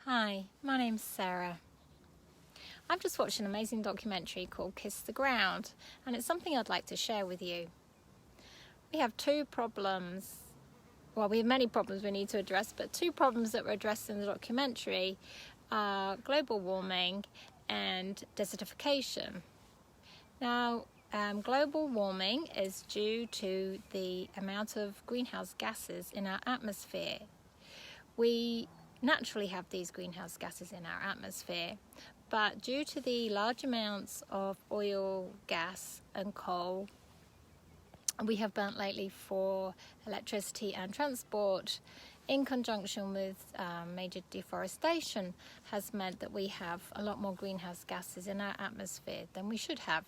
Hi, my name's Sarah. I've just watched an amazing documentary called Kiss the Ground, and it's something I'd like to share with you. We have two problems. Well, we have many problems we need to address, but two problems that were addressed in the documentary are global warming and desertification. Now, global warming is due to the amount of greenhouse gases in our atmosphere. We naturally have these greenhouse gases in our atmosphere, but due to the large amounts of oil, gas and coal we have burnt lately for electricity and transport, in conjunction with major deforestation, has meant that we have a lot more greenhouse gases in our atmosphere than we should have.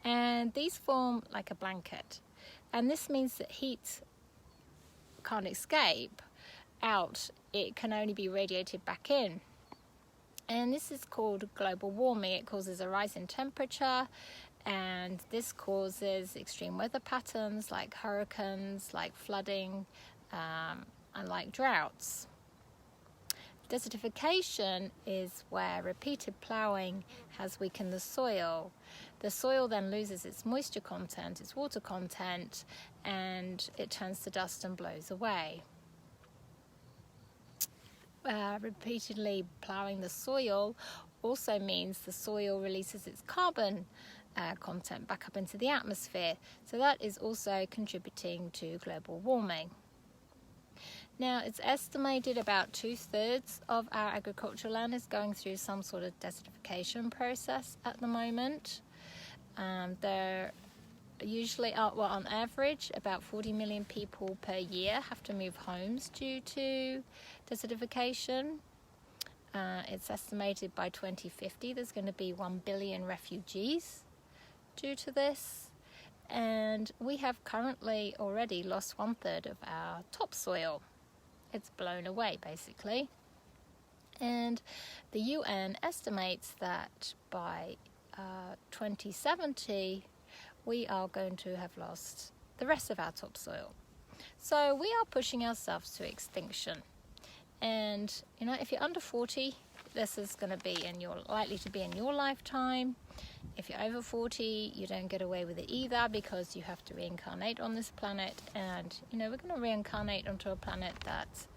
And these form like a blanket, and this means that heat can't escape out, it can only be radiated back in. And this is called global warming. It causes a rise in temperature, and this causes extreme weather patterns like hurricanes, like flooding, and like droughts. Desertification is where repeated ploughing has weakened the soil. The soil then loses its moisture content, its water content, and it turns to dust and blows away. Repeatedly ploughing the soil also means the soil releases its carbon content back up into the atmosphere, so that is also contributing to global warming. Now, it's estimated about 2/3 of our agricultural land is going through some sort of desertification process at the moment. There usually are, on average, about 40 million people per year have to move homes due to desertification. It's estimated by 2050 there's going to be 1 billion refugees due to this, and we have currently already lost 1/3 of our topsoil. It's blown away basically, and the UN estimates that by 2070 we are going to have lost the rest of our topsoil. So we are pushing ourselves to extinction. And if you're under 40, this is going to be likely to be in your lifetime. If you're over 40, you don't get away with it either, because you have to reincarnate on this planet, and we're going to reincarnate onto a planet that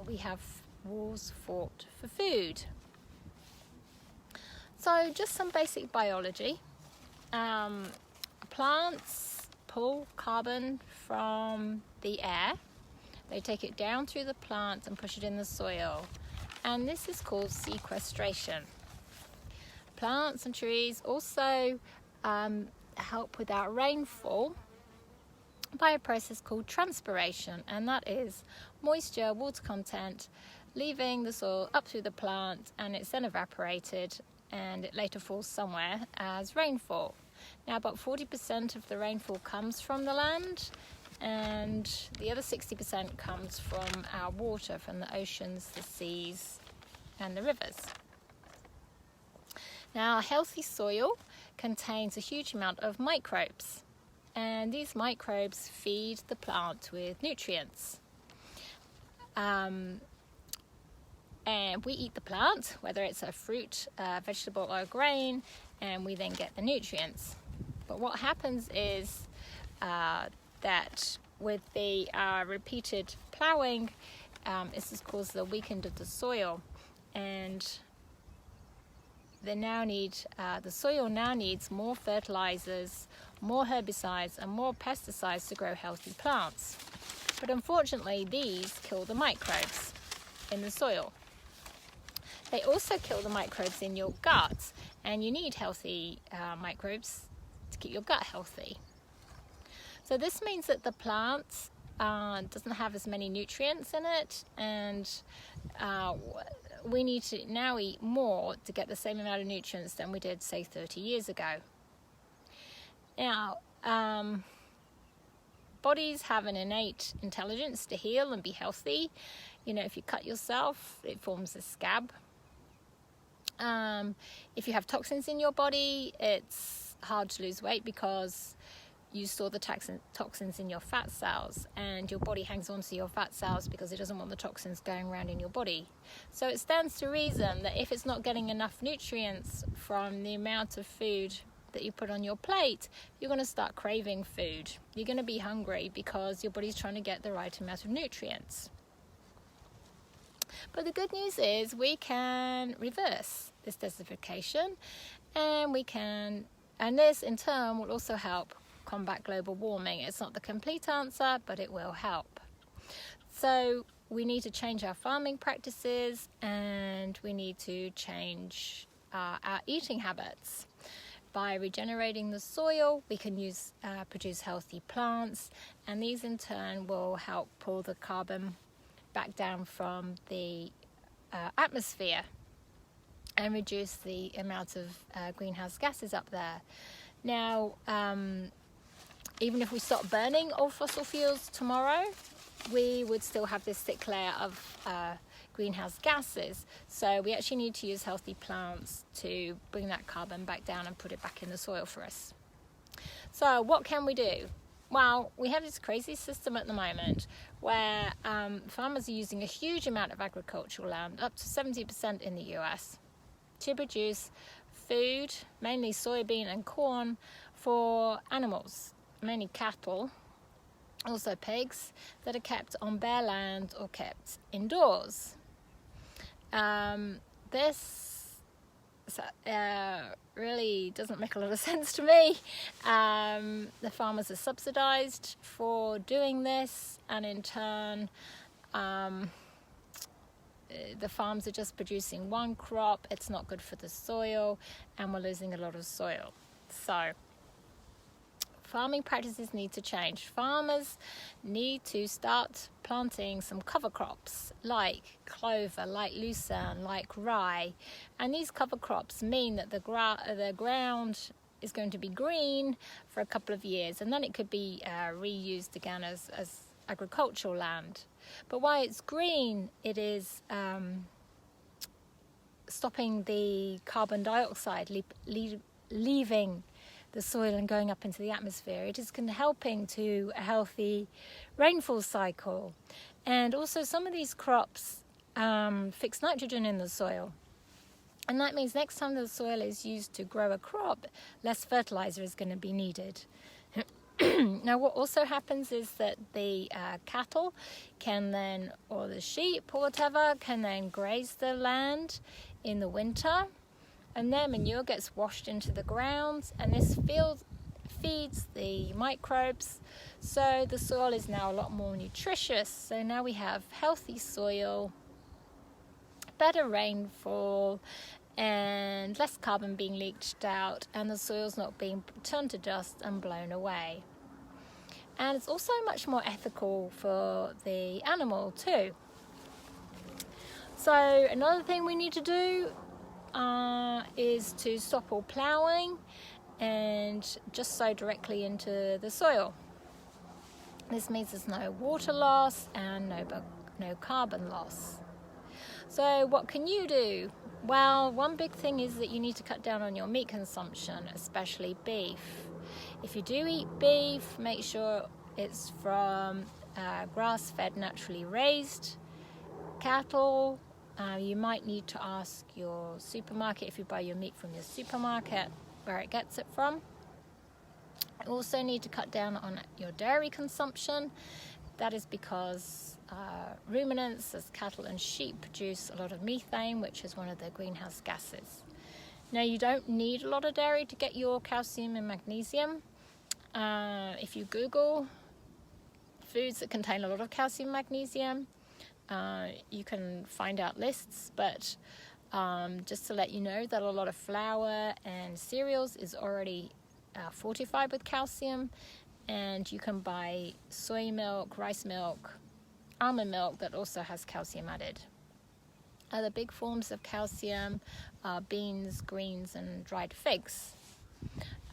we have wars fought for food. So just some basic biology. Plants pull carbon from the air. They take it down through the plant and push it in the soil, and this is called sequestration. Plants and trees also help with our rainfall by a process called transpiration, and that is moisture, water content leaving the soil up through the plant, and it's then evaporated and it later falls somewhere as rainfall. Now, about 40% of the rainfall comes from the land, and the other 60% comes from our water, from the oceans, the seas, and the rivers. Now, a healthy soil contains a huge amount of microbes, and these microbes feed the plant with nutrients. And we eat the plant, whether it's a fruit, vegetable, or a grain, and we then get the nutrients. But what happens is that with the repeated ploughing, this has caused the weakening of the soil, and the soil now needs more fertilizers, more herbicides, and more pesticides to grow healthy plants. But unfortunately, these kill the microbes in the soil. They also kill the microbes in your gut, and you need healthy microbes to keep your gut healthy. So this means that the plant doesn't have as many nutrients in it, and we need to now eat more to get the same amount of nutrients than we did, say, 30 years ago. Now, bodies have an innate intelligence to heal and be healthy. If you cut yourself, it forms a scab. If you have toxins in your body, it's hard to lose weight, because you store the toxins in your fat cells, and your body hangs on to your fat cells because it doesn't want the toxins going around in your body. So it stands to reason that if it's not getting enough nutrients from the amount of food that you put on your plate, you're going to start craving food. You're going to be hungry because your body's trying to get the right amount of nutrients. But the good news is we can reverse this desertification, and this in turn will also help combat global warming. It's not the complete answer, but it will help. So we need to change our farming practices, and we need to change our eating habits. By regenerating the soil, we can produce healthy plants, and these in turn will help pull the carbon back down from the atmosphere and reduce the amount of greenhouse gases up there. Now, even if we stop burning all fossil fuels tomorrow, we would still have this thick layer of greenhouse gases. So we actually need to use healthy plants to bring that carbon back down and put it back in the soil for us. So what can we do? Well, we have this crazy system at the moment where farmers are using a huge amount of agricultural land, up to 70% in the US, to produce food, mainly soybean and corn, for animals, mainly cattle, also pigs, that are kept on bare land or kept indoors. This really doesn't make a lot of sense to me. The farmers are subsidized for doing this, and in turn the farms are just producing one crop. It's not good for the soil, and we're losing a lot of soil. So farming practices need to change. Farmers need to start planting some cover crops like clover, like lucerne, like rye. And these cover crops mean that the ground is going to be green for a couple of years, and then it could be reused again as agricultural land. But while it's green, it is stopping the carbon dioxide leaving the soil and going up into the atmosphere. It is helping to a healthy rainfall cycle. And also some of these crops fix nitrogen in the soil. And that means next time the soil is used to grow a crop, less fertilizer is going to be needed. Now what also happens is that the cattle can then, or the sheep or whatever, can then graze the land in the winter, and their manure gets washed into the ground, and this feeds the microbes, so the soil is now a lot more nutritious. So now we have healthy soil, better rainfall, and less carbon being leached out, and the soil's not being turned to dust and blown away. And it's also much more ethical for the animal too. So another thing we need to do is to stop all ploughing and just sow directly into the soil. This means there's no water loss and no carbon loss. So what can you do? Well, one big thing is that you need to cut down on your meat consumption, especially beef. If you do eat beef, make sure it's from grass-fed, naturally raised cattle. You might need to ask your supermarket, if you buy your meat from your supermarket, where it gets it from. You also need to cut down on your dairy consumption. That is because ruminants, as cattle and sheep, produce a lot of methane, which is one of the greenhouse gases. Now, you don't need a lot of dairy to get your calcium and magnesium. If you Google foods that contain a lot of calcium and magnesium, you can find out lists, but just to let you know that a lot of flour and cereals is already fortified with calcium, and you can buy soy milk, rice milk, almond milk that also has calcium added. Other big forms of calcium are beans, greens, and dried figs.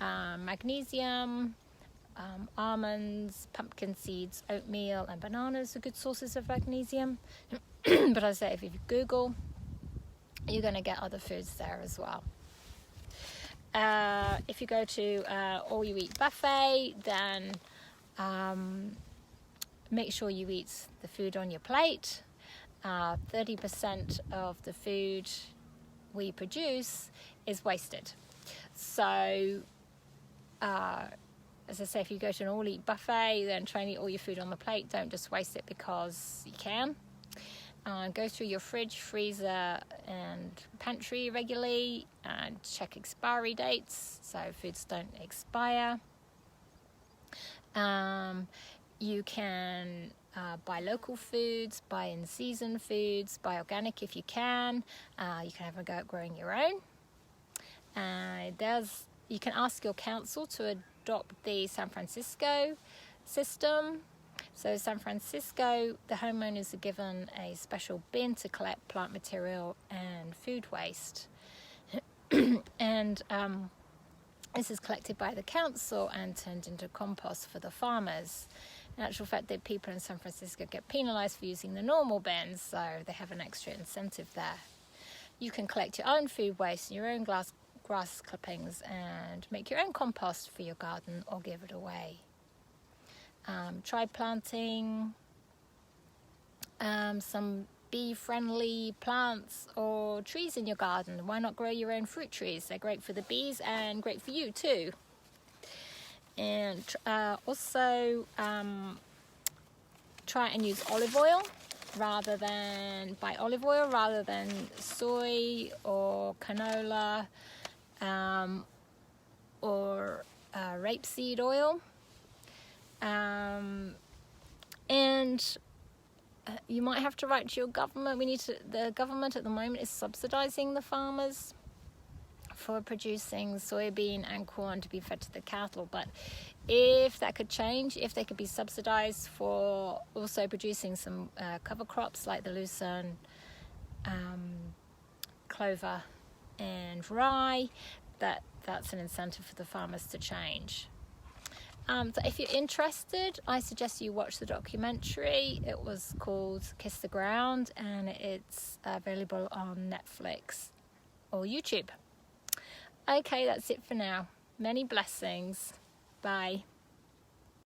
Magnesium, almonds, pumpkin seeds, oatmeal, and bananas are good sources of magnesium. But I say, if you Google, you're going to get other foods there as well. if you go to all you eat buffet, then make sure you eat the food on your plate. 30% of the food we produce is wasted. So as I say, if you go to an all-eat buffet, then try and eat all your food on the plate. Don't just waste it because you can. Go through your fridge, freezer and pantry regularly and check expiry dates so foods don't expire. You can buy local foods, buy in-season foods, buy organic if you can. You can have a go at growing your own. You can ask your council to adopt the San Francisco system. So San Francisco, the homeowners are given a special bin to collect plant material and food waste. And this is collected by the council and turned into compost for the farmers. In actual fact, the people in San Francisco get penalised for using the normal bins, so they have an extra incentive there. You can collect your own food waste and your own grass clippings and make your own compost for your garden or give it away. Try planting some bee-friendly plants or trees in your garden. Why not grow your own fruit trees? They're great for the bees and great for you too. And also try and use olive oil rather than soy or canola or rapeseed oil. And you might have to write to your government. The government at the moment is subsidizing the farmers for producing soybean and corn to be fed to the cattle. But if that could change, if they could be subsidized for also producing some cover crops like the lucerne, clover and rye, that's an incentive for the farmers to change. So if you're interested, I suggest you watch the documentary. It was called Kiss the Ground and it's available on Netflix or YouTube. Okay, that's it for now. Many blessings. Bye.